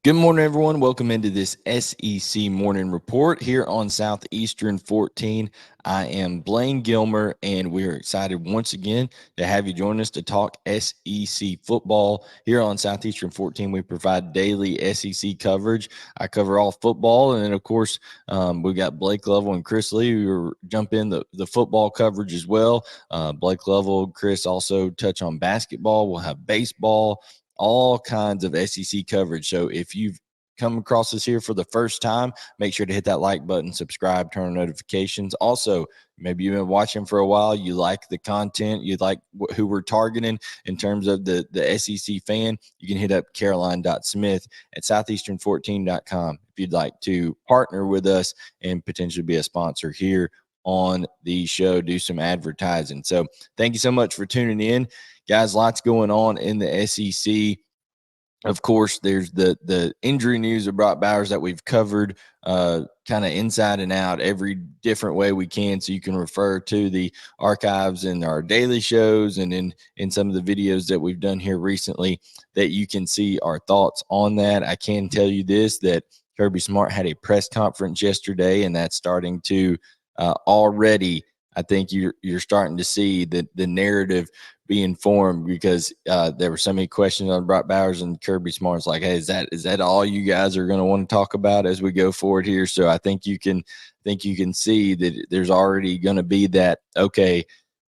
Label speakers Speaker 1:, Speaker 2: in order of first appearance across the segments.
Speaker 1: Good morning, everyone. Welcome into this SEC Morning Report here on Southeastern 14. I am Blayne Gilmer, and we're excited once again to have you join us to talk SEC football. Here on Southeastern 14, we provide daily SEC coverage. I cover all football, and then, of course, we've got Blake Lovell and Chris Lee who will jump in the football coverage as well. Blake Lovell, Chris also touch on basketball. We'll have baseball, all kinds of SEC coverage. So if you've come across us here for the first time, make sure to hit that like button, subscribe, turn on notifications. Also, maybe you've been watching for a while, you like the content, you like who we're targeting in terms of the SEC fan, you can hit up caroline.smith at southeastern14.com if you'd like to partner with us and potentially be a sponsor here on the show, do some advertising. So thank you so much for tuning in. Guys, lots going on in the SEC. Of course, there's the injury news of Brock Bowers that we've covered kind of inside and out every different way we can. So you can refer to the archives in our daily shows and in some of the videos that we've done here recently that you can see our thoughts on that. I can tell you this, that Kirby Smart had a press conference yesterday, and that's starting to already, I think you're starting to see the narrative being formed, because there were so many questions on Brock Bowers, and Kirby Smart's like, hey, is that all you guys are going to want to talk about as we go forward here? So I think you can see that there's already going to be that, okay,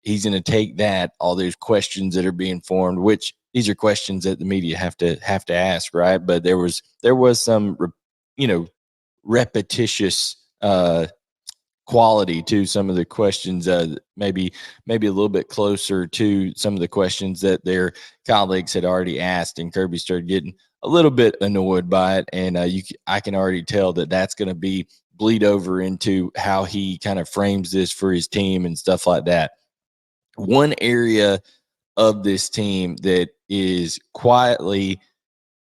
Speaker 1: he's going to take that, all those questions that are being formed, which these are questions that the media have to ask, right? But there was some, repetitious quality to some of the questions, maybe a little bit closer to some of the questions that their colleagues had already asked, and Kirby started getting a little bit annoyed by it, and I can already tell that that's going to bleed over into how he kind of frames this for his team and stuff like that. One area of this team that is quietly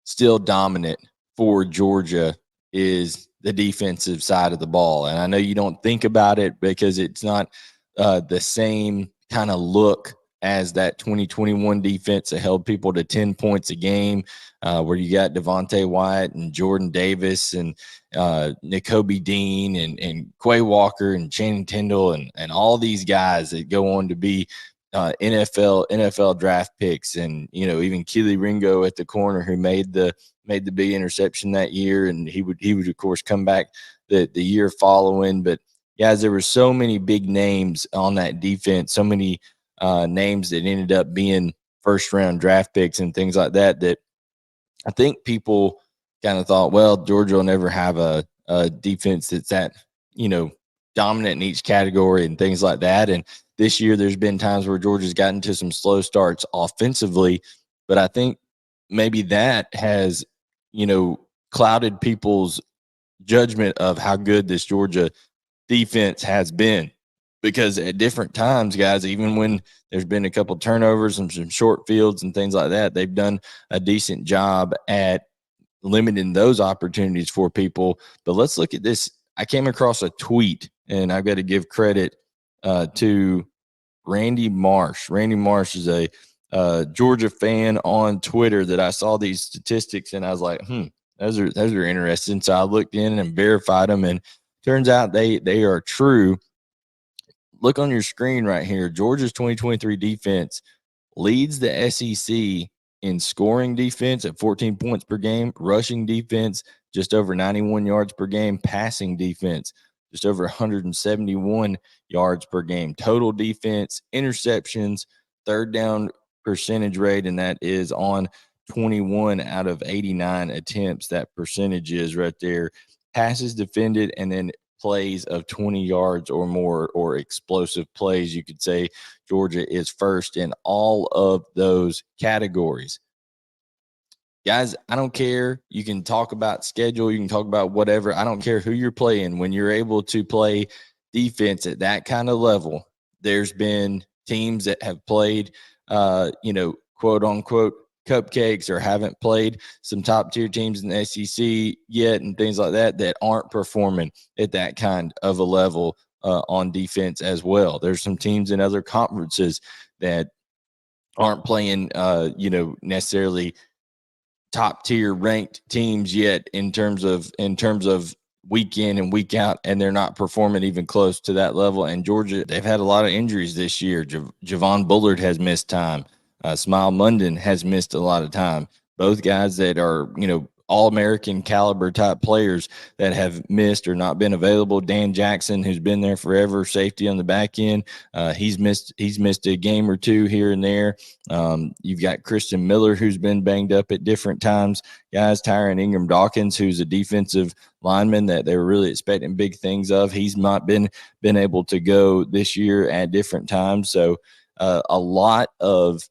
Speaker 1: still dominant for Georgia is the defensive side of the ball. And I know you don't think about it because it's not the same kind of look as that 2021 defense that held people to 10 points a game, where you got Devontae Wyatt and Jordan Davis and Nakobe Dean and Quay Walker and Channing Tindall and all these guys that go on to be NFL draft picks, and even Keely Ringo at the corner, who made the big interception that year, and he would of course come back the year following. But guys, there were so many big names on that defense, so many names that ended up being first round draft picks and things like that, that I think people kind of thought, well, Georgia will never have a defense that's that dominant in each category and things like that. And this year, there's been times where Georgia's gotten to some slow starts offensively, but I think maybe that has, clouded people's judgment of how good this Georgia defense has been. Because at different times, guys, even when there's been a couple turnovers and some short fields and things like that, they've done a decent job at limiting those opportunities for people. But let's look at this. I came across a tweet, and I've got to give credit to Randy Marsh. Randy Marsh is a Georgia fan on Twitter that I saw these statistics, and I was like, those are interesting. So I looked in and verified them, and turns out they are true. Look on your screen right here. Georgia's 2023 defense leads the SEC in scoring defense at 14 points per game, rushing defense just over 91 yards per game, passing defense just over 171 yards per game, total defense, interceptions, third down percentage rate, and that is on 21 out of 89 attempts. That percentage is right there. Passes defended, and then plays of 20 yards or more, or explosive plays, you could say Georgia is first in all of those categories. Guys, I don't care. You can talk about schedule. You can talk about whatever. I don't care who you're playing. When you're able to play defense at that kind of level, there's been teams that have played, quote unquote, cupcakes, or haven't played some top tier teams in the SEC yet and things like that aren't performing at that kind of a level on defense as well. There's some teams in other conferences that aren't playing, necessarily top tier ranked teams yet in terms of week in and week out, and they're not performing even close to that level. And Georgia, they've had a lot of injuries this year. Javon Bullard has missed time. Smile Munden has missed a lot of time. Both guys that are, all-American caliber type players that have missed or not been available. Dan Jackson, who's been there forever, safety on the back end, he's missed a game or two here and there. You've got Christian Miller, who's been banged up at different times. Guys, Tyron Ingram Dawkins, who's a defensive lineman that they were really expecting big things of. He's not been able to go this year at different times. So a lot of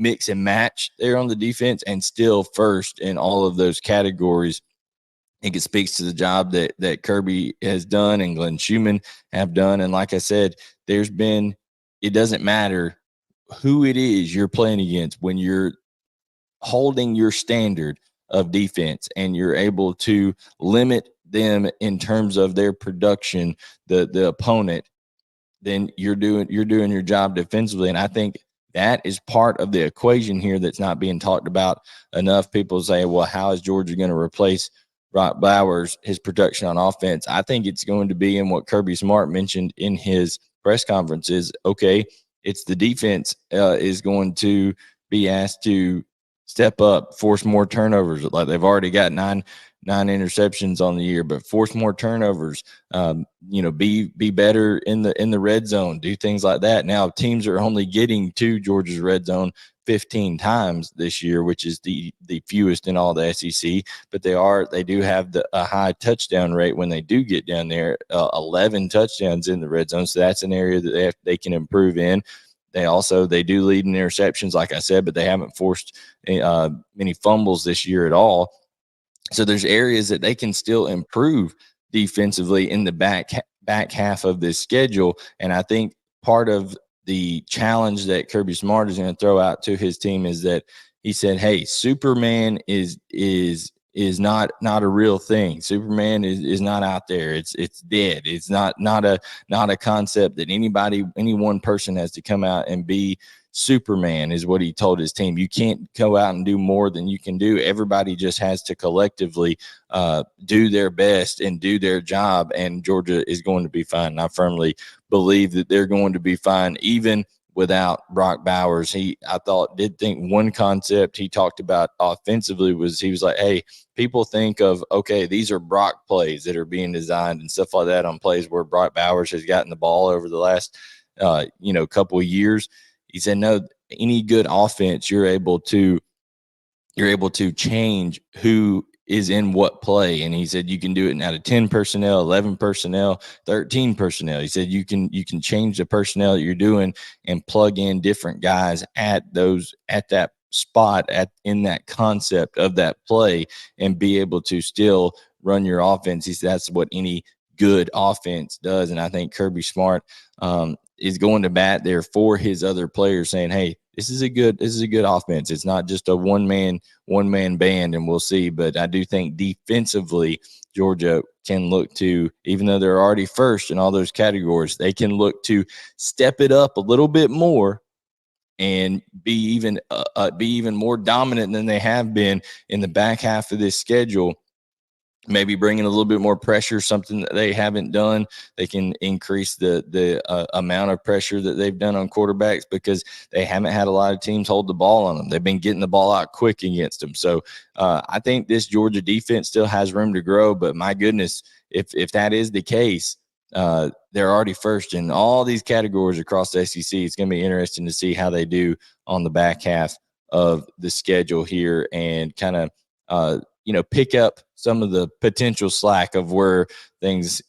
Speaker 1: mix and match there on the defense, and still first in all of those categories. I think it speaks to the job that Kirby has done and Glenn Schumann have done. And like I said, it doesn't matter who it is you're playing against when you're holding your standard of defense and you're able to limit them in terms of their production, the opponent, then you're doing your job defensively. And I think that is part of the equation here that's not being talked about enough. People say, well, how is Georgia going to replace Brock Bowers, his production on offense? I think it's going to be in what Kirby Smart mentioned in his press conferences. Okay, it's the defense is going to be asked to step up, force more turnovers. Like they've already got nine interceptions on the year, but force more turnovers. Be better in the red zone. Do things like that. Now teams are only getting to Georgia's red zone 15 times this year, which is the fewest in all the SEC. But they do have a high touchdown rate when they do get down there. 11 touchdowns in the red zone, so that's an area that they can improve in. They do lead in interceptions, like I said, but they haven't forced many fumbles this year at all. So there's areas that they can still improve defensively in the back half of this schedule. And I think part of the challenge that Kirby Smart is going to throw out to his team is that he said, hey, Superman is not a real thing. Superman is not out there. It's dead. It's not a concept that any one person has to come out and be Superman, is what he told his team. You can't go out and do more than you can do. Everybody just has to collectively do their best and do their job, and Georgia is going to be fine. And I firmly believe that they're going to be fine, even without Brock Bowers. Did think one concept he talked about offensively was, he was like, hey, people think of, okay, these are Brock plays that are being designed and stuff like that on plays where Brock Bowers has gotten the ball over the last couple of years. He said, no, any good offense, you're able to change who is in what play. And he said you can do it out of 10 personnel, 11 personnel, 13 personnel. He said you can change the personnel that you're doing and plug in different guys at that spot in that concept of that play and be able to still run your offense. He said that's what any good offense does. And I think Kirby Smart is going to bat there for his other players, saying, hey, this is a good offense. It's not just a one man band, and we'll see. But I do think defensively, Georgia can look to, even though they're already first in all those categories, they can look to step it up a little bit more and be even more dominant than they have been in the back half of this schedule. Maybe bringing a little bit more pressure, something that they haven't done. They can increase the amount of pressure that they've done on quarterbacks, because they haven't had a lot of teams hold the ball on them. They've been getting the ball out quick against them. So I think this Georgia defense still has room to grow. But my goodness, if that is the case, they're already first in all these categories across the SEC. It's going to be interesting to see how they do on the back half of the schedule here, and kind of pick up some of the potential slack of where things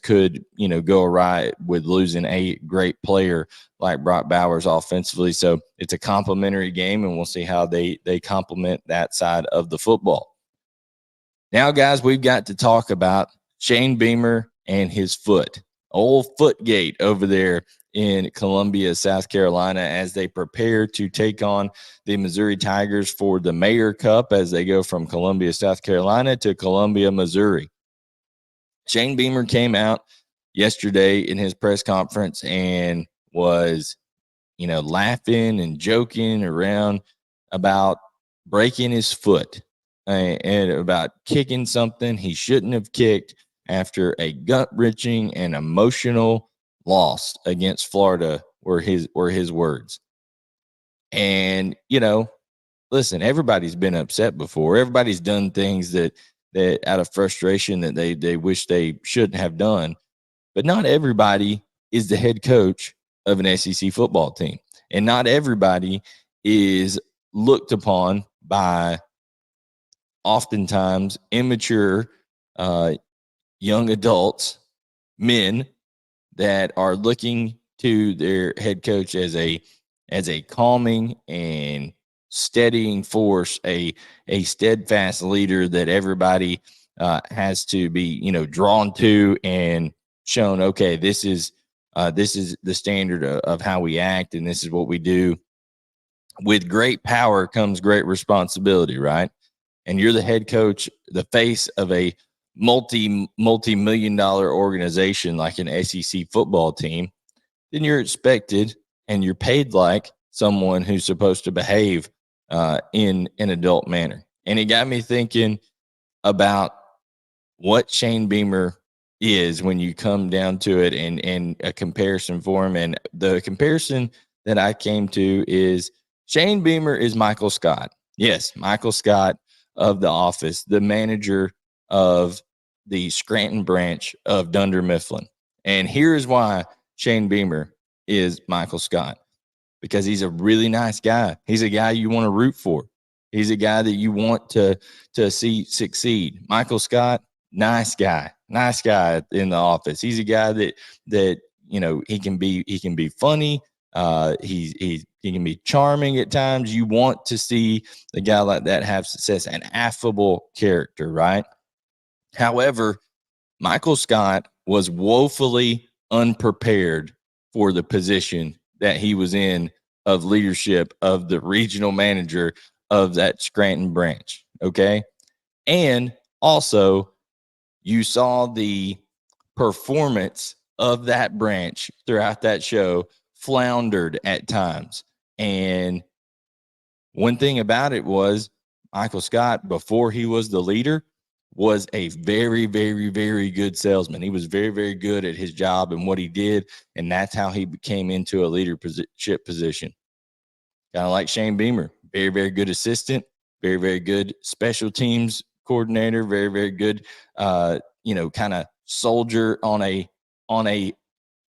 Speaker 1: could, go awry with losing a great player like Brock Bowers offensively. So it's a complimentary game, and we'll see how they complement that side of the football. Now, guys, we've got to talk about Shane Beamer and his foot. Old Footgate over there in Columbia, South Carolina, as they prepare to take on the Missouri Tigers for the Mayor Cup as they go from Columbia, South Carolina to Columbia, Missouri. Shane Beamer came out yesterday in his press conference and was, laughing and joking around about breaking his foot and about kicking something he shouldn't have kicked after a gut-wrenching and emotional loss against Florida were his words. And listen, everybody's been upset before. Everybody's done things that out of frustration that they wish they shouldn't have done. But not everybody is the head coach of an SEC football team. And not everybody is looked upon by oftentimes immature young adults, men that are looking to their head coach as a calming and steadying force, a steadfast leader that everybody has to be drawn to and shown. Okay, this is the standard of how we act, and this is what we do. With great power comes great responsibility, right? And you're the head coach, the face of a multi-million-dollar organization like an SEC football team, then you're expected and you're paid like someone who's supposed to behave in an adult manner. And it got me thinking about what Shane Beamer is when you come down to it, and a comparison for him. And the comparison that I came to is Shane Beamer is Michael Scott. Yes, Michael Scott of The Office, the manager of the Scranton branch of Dunder Mifflin. And here is why Shane Beamer is Michael Scott, because he's a really nice guy. He's a guy you want to root for. He's a guy that you want to see succeed. Michael Scott, nice guy in the office. He's a guy that he can be funny. He can be charming at times. You want to see a guy like that have success, an affable character, right? However, Michael Scott was woefully unprepared for the position that he was in of leadership of the regional manager of that Scranton branch. Okay. And also, you saw the performance of that branch throughout that show floundered at times. And one thing about it was Michael Scott, before he was the leader, was a very, very, very good salesman. He was very, very good at his job and what he did. And that's how he came into a leadership position. Kind of like Shane Beamer, very, very good assistant, very, very good special teams coordinator, very, very good, kind of soldier on a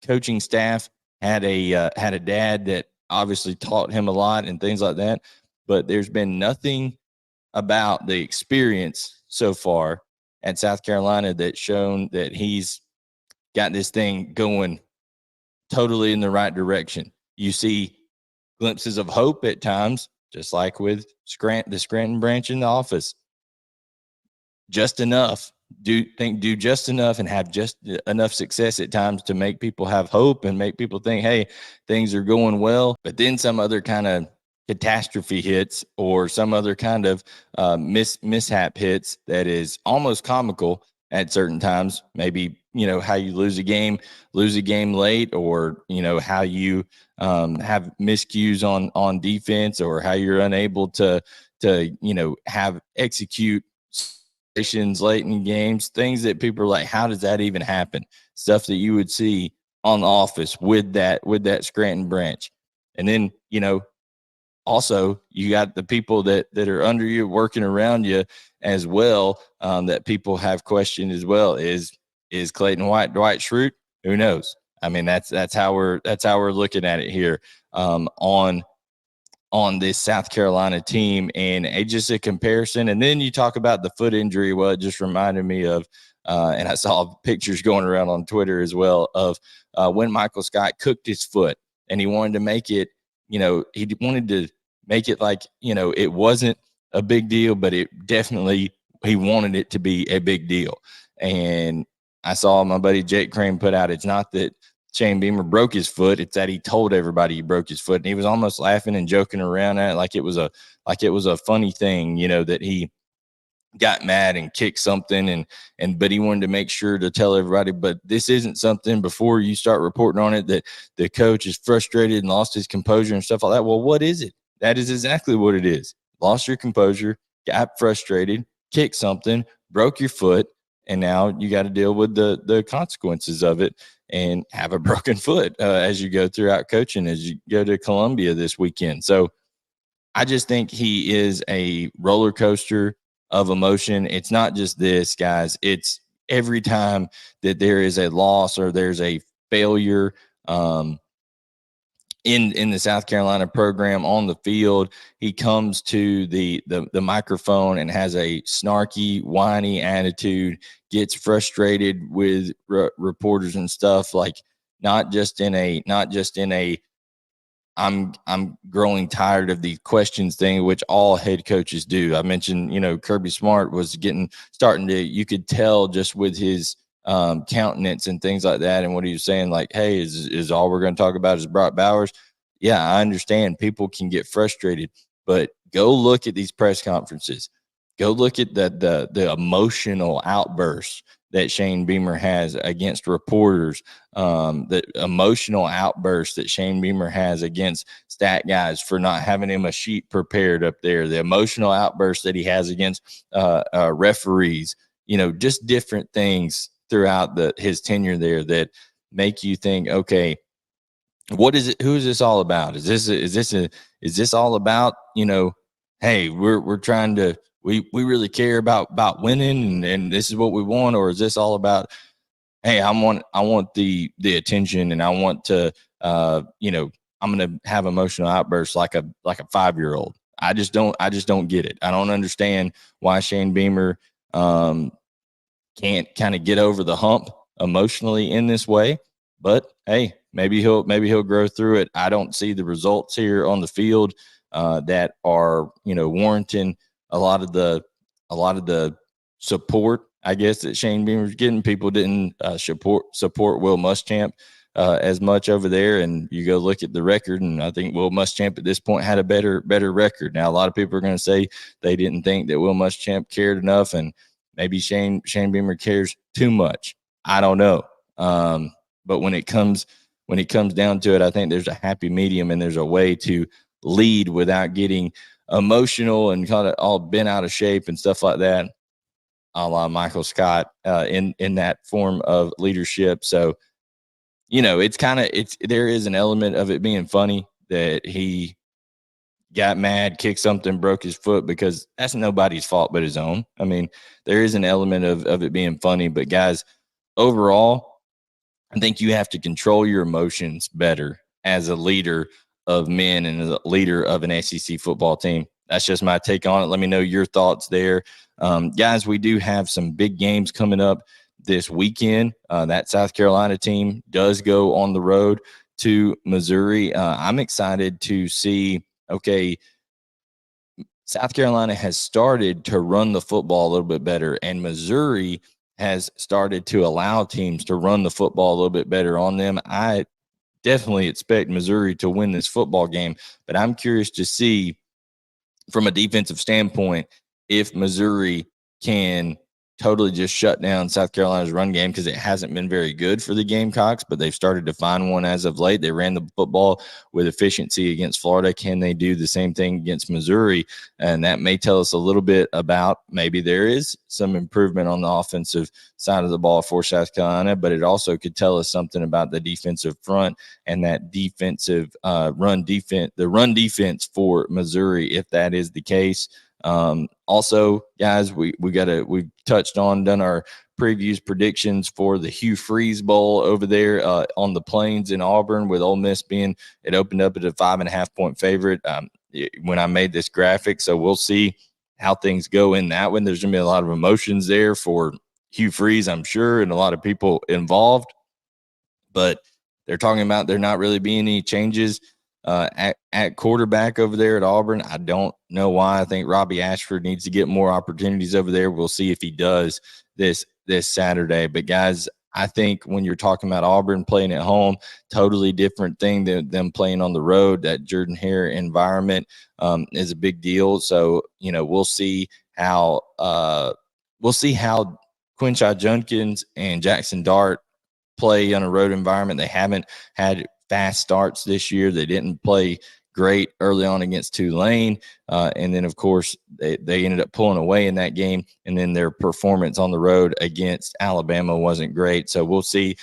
Speaker 1: coaching staff. Had a dad that obviously taught him a lot and things like that. But there's been nothing about the experience so far at South Carolina that's shown that he's got this thing going totally in the right direction. You see glimpses of hope at times, just like with the Scranton branch in The Office. Just enough. Do just enough and have just enough success at times to make people have hope and make people think, hey, things are going well. But then some other kind of catastrophe hits or some other kind of mishap hits that is almost comical at certain times. Maybe, how you lose a game late, or, how you have miscues on defense, or how you're unable to have execute late in games, things that people are like, how does that even happen? Stuff that you would see on The Office with that Scranton branch. And then, also you got the people that are under you, working around you as well, that people have questioned as well. Is Clayton White Dwight Schrute? Who knows? I mean, that's how we're looking at it here, on this South Carolina team. And just a comparison. And then you talk about the foot injury. Well, it just reminded me of, and I saw pictures going around on Twitter as well of when Michael Scott cooked his foot, and he wanted to make it, he wanted to make it like, it wasn't a big deal, but it definitely, he wanted it to be a big deal. And I saw my buddy Jake Crane put out, it's not that Shane Beamer broke his foot, it's that he told everybody he broke his foot. And he was almost laughing and joking around at it like it was a funny thing, that he got mad and kicked something, but he wanted to make sure to tell everybody, but this isn't something, before you start reporting on it, that the coach is frustrated and lost his composure and stuff like that. Well, what is it? That is exactly what it is. lost your composure, got frustrated, kicked something, broke your foot, and now you got to deal with the consequences of it and have a broken foot as you go throughout coaching, as you go to Columbia this weekend. So I just think he is a roller coaster of emotion. It's not just this, guys. It's every time that there is a loss or there's a failure in the South Carolina program on the field, he comes to the microphone and has a snarky, whiny attitude, gets frustrated with reporters and stuff, like not just in a I'm growing tired of the questions thing, which all head coaches do. I mentioned, Kirby Smart was starting to, you could tell just with his countenance and things like that, and what he was saying, like, hey, is all we're going to talk about is Brock Bowers? Yeah, I understand people can get frustrated, but go look at these press conferences. Go look at the emotional outbursts that Shane Beamer has against reporters, the emotional outburst that Shane Beamer has against stat guys for not having him a sheet prepared up there, the emotional outburst that he has against referees, just different things throughout his tenure there that make you think, okay, what is it? Who is this all about? Is this all about, hey, we're trying to, we really care about winning and this is what we want, or is this all about, hey, I want the attention and I want to, I'm going to have emotional outbursts like a 5-year-old. I just don't get it. I don't understand why Shane Beamer can't kind of get over the hump emotionally in this way. But hey, maybe he'll grow through it. I don't see the results here on the field that are warranting a lot of the support, I guess, that Shane Beamer's getting. People didn't support Will Muschamp as much over there, and you go look at the record, and I think Will Muschamp at this point had a better record. Now, a lot of people are going to say they didn't think that Will Muschamp cared enough, and maybe Shane Beamer cares too much. I don't know. But when it comes down to it, I think there's a happy medium and there's a way to lead without getting emotional and kind of all bent out of shape and stuff like that, a la Michael Scott in that form of leadership. So, there is an element of it being funny that he got mad, kicked something, broke his foot, because that's nobody's fault but his own. I mean, there is an element of it being funny, but guys, overall, I think you have to control your emotions better as a leader of men and as a leader of an SEC football team. That's just my take on it. Let me know your thoughts there. Guys, we do have some big games coming up this weekend. That South Carolina team does go on the road to Missouri. I'm excited to see, okay, South Carolina has started to run the football a little bit better, and Missouri has started to allow teams to run the football a little bit better on them. I definitely expect Missouri to win this football game, but I'm curious to see from a defensive standpoint if Missouri can totally just shut down South Carolina's run game, because it hasn't been very good for the Gamecocks, but they've started to find one as of late. They ran the football with efficiency against Florida. Can they do the same thing against Missouri? And that may tell us a little bit about maybe there is some improvement on the offensive side of the ball for South Carolina, but it also could tell us something about the defensive front and that defensive run defense for Missouri, if that is the case. Also, guys, we've done our previews, predictions for the Hugh Freeze Bowl over there on the Plains in Auburn, with Ole Miss it opened up at a 5.5 point favorite when I made this graphic. So we'll see how things go in that one. There's going to be a lot of emotions there for Hugh Freeze, I'm sure, and a lot of people involved. But they're talking about there not really being any changes at quarterback over there at Auburn. I don't know why. I think Robbie Ashford needs to get more opportunities over there. We'll see if he does this Saturday. But guys, I think when you're talking about Auburn playing at home, totally different thing than them playing on the road. That Jordan-Hare environment is a big deal. So, we'll see how Quinshai Judkins and Jackson Dart play on a road environment. They haven't had fast starts this year. They didn't play great early on against Tulane. And then, of course, they ended up pulling away in that game. And then their performance on the road against Alabama wasn't great. So we'll see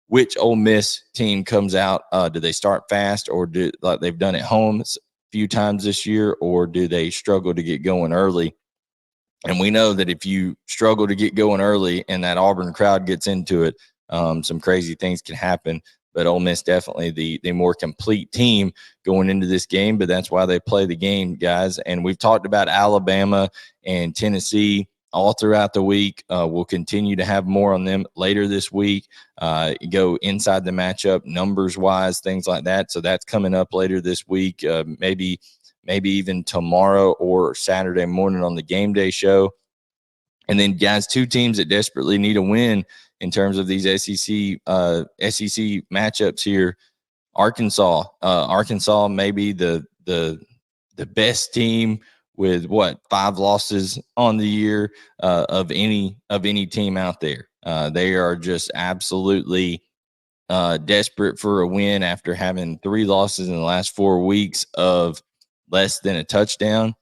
Speaker 1: which Ole Miss team comes out. Do they start fast, or do like they've done at home a few times this year, or do they struggle to get going early? And we know that if you struggle to get going early and that Auburn crowd gets into it, some crazy things can happen. But Ole Miss definitely the more complete team going into this game. But that's why they play the game, guys. And we've talked about Alabama and Tennessee all throughout the week. We'll continue to have more on them later this week. Go inside the matchup, numbers wise, things like that. So that's coming up later this week. Maybe even tomorrow or Saturday morning on the game day show. And then, guys, two teams that desperately need a win in terms of these SEC matchups here. Arkansas may be the best team with 5 losses on the year of any team out there. They are just absolutely desperate for a win after having 3 losses in the last 4 weeks of less than a touchdown,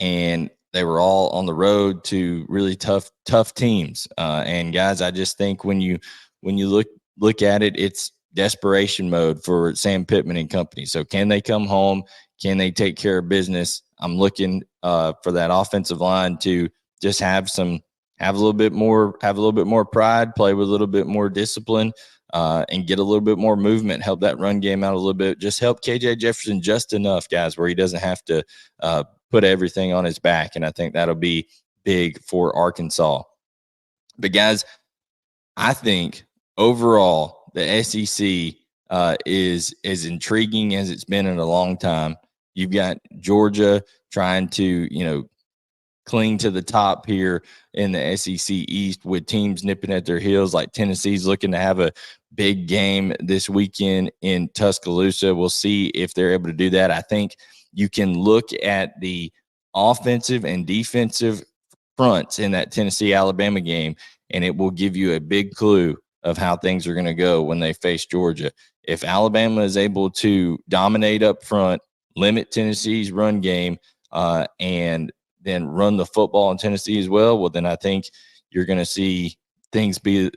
Speaker 1: and they were all on the road to really tough teams. And guys, I just think when you look at it, it's desperation mode for Sam Pittman and company. So can they come home? Can they take care of business? I'm looking for that offensive line to just have a little bit more pride, play with a little bit more discipline, and get a little bit more movement, help that run game out a little bit, just help KJ Jefferson just enough, guys, where he doesn't have to put everything on his back. And I think that'll be big for Arkansas. But guys, I think overall the SEC is as intriguing as it's been in a long time. You've got Georgia trying to, cling to the top here in the SEC East with teams nipping at their heels, like Tennessee's looking to have a big game this weekend in Tuscaloosa. We'll see if they're able to do that. I think you can look at the offensive and defensive fronts in that Tennessee-Alabama game, and it will give you a big clue of how things are going to go when they face Georgia. If Alabama is able to dominate up front, limit Tennessee's run game, and then run the football in Tennessee as well then I think you're going to see things be,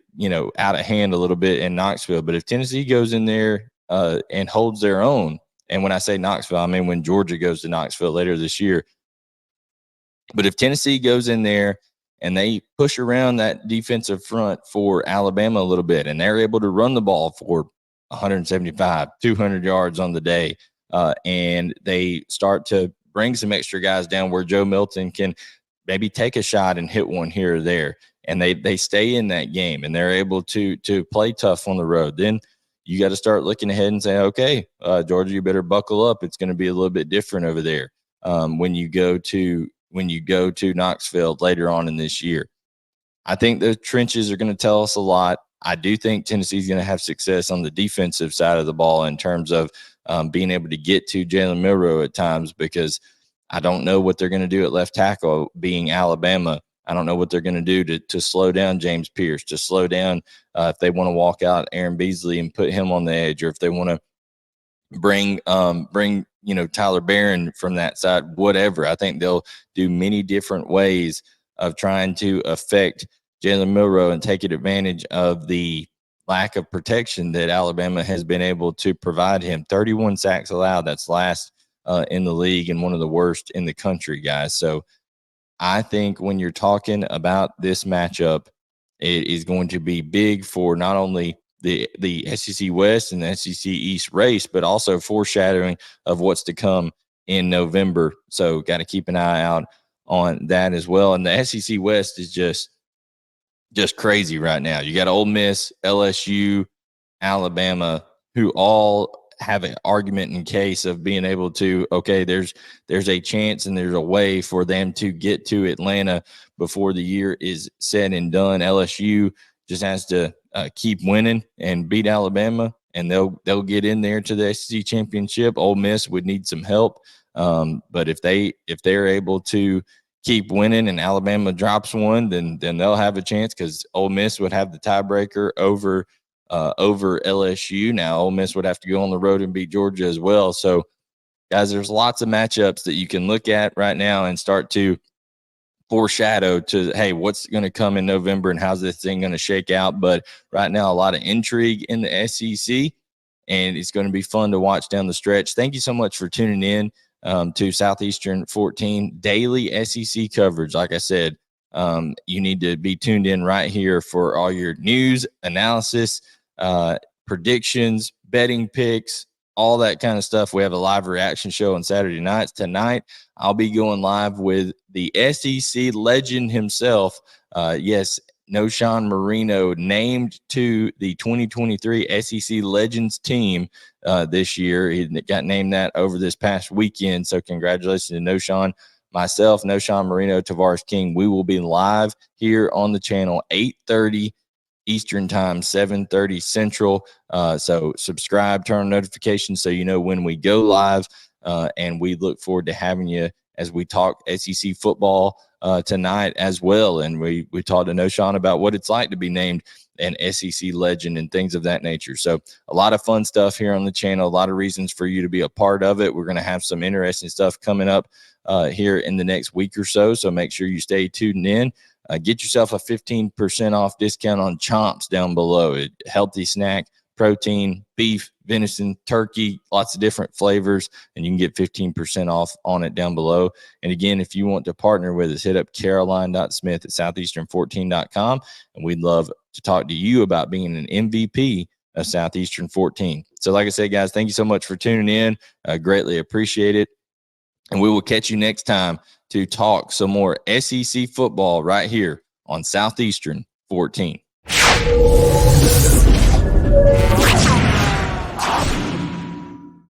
Speaker 1: out of hand a little bit in Knoxville. But if Tennessee goes in there and holds their own, and when I say Knoxville, I mean when Georgia goes to Knoxville later this year. But if Tennessee goes in there and they push around that defensive front for Alabama a little bit, and they're able to run the ball for 175, 200 yards on the day, and they start to bring some extra guys down where Joe Milton can maybe take a shot and hit one here or there, and they stay in that game and they're able to play tough on the road, then you got to start looking ahead and say, okay, Georgia, you better buckle up. It's going to be a little bit different over there when you go to Knoxville later on in this year. I think the trenches are going to tell us a lot. I do think Tennessee's going to have success on the defensive side of the ball in terms of being able to get to Jalen Milroe at times, because I don't know what they're going to do at left tackle being Alabama. I don't know what they're going to do to slow down James Pierce, to slow down if they want to walk out Aaron Beasley and put him on the edge, or if they want to bring Tyler Barron from that side, whatever. I think they'll do many different ways of trying to affect Jalen Milroe and take advantage of the lack of protection that Alabama has been able to provide him. 31 sacks allowed. That's last in the league and one of the worst in the country, guys. So I think when you're talking about this matchup, it is going to be big for not only the SEC West and the SEC East race, but also foreshadowing of what's to come in November. So got to keep an eye out on that as well. And the SEC West is just crazy right now. You got Ole Miss, LSU, Alabama, who all have an argument in case of being able to, okay, there's a chance and there's a way for them to get to Atlanta before the year is said and done. LSU just has to keep winning and beat Alabama, and they'll get in there to the SEC championship. Ole Miss would need some help, but if they're able to keep winning and Alabama drops one, then they'll have a chance, because Ole Miss would have the tiebreaker over LSU. Now Ole Miss would have to go on the road and beat Georgia as well. So guys, there's lots of matchups that you can look at right now and start to foreshadow to, hey, what's going to come in November and how's this thing going to shake out. But right now, a lot of intrigue in the SEC, and it's going to be fun to watch down the stretch. Thank you so much for tuning in to Southeastern 14 daily SEC coverage. Like I said, you need to be tuned in right here for all your news, analysis, predictions, betting picks, all that kind of stuff. We have a live reaction show on Saturday nights. Tonight, I'll be going live with the SEC legend himself. Yes, Noshawn Marino, named to the 2023 SEC Legends team this year. He got named that over this past weekend. So congratulations to Noshawn. Myself, Noshawn Marino, Tavares King, we will be live here on the channel, 8:30 Eastern time, 7:30 Central. So subscribe, turn on notifications so you know when we go live. And we look forward to having you as we talk SEC football tonight as well. And we talked to Noshawn about what it's like to be named an SEC legend and things of that nature. So a lot of fun stuff here on the channel, a lot of reasons for you to be a part of it. We're going to have some interesting stuff coming up here in the next week or so. So make sure you stay tuned in. Get yourself a 15% off discount on CHOMPS down below. A healthy snack, protein, beef, venison, turkey, lots of different flavors, and you can get 15% off on it down below. And again, if you want to partner with us, hit up caroline.smith@southeastern14.com, and we'd love to talk to you about being an MVP of Southeastern 14. So like I said, guys, thank you so much for tuning in. I greatly appreciate it. And we will catch you next time to talk some more SEC football right here on Southeastern 14.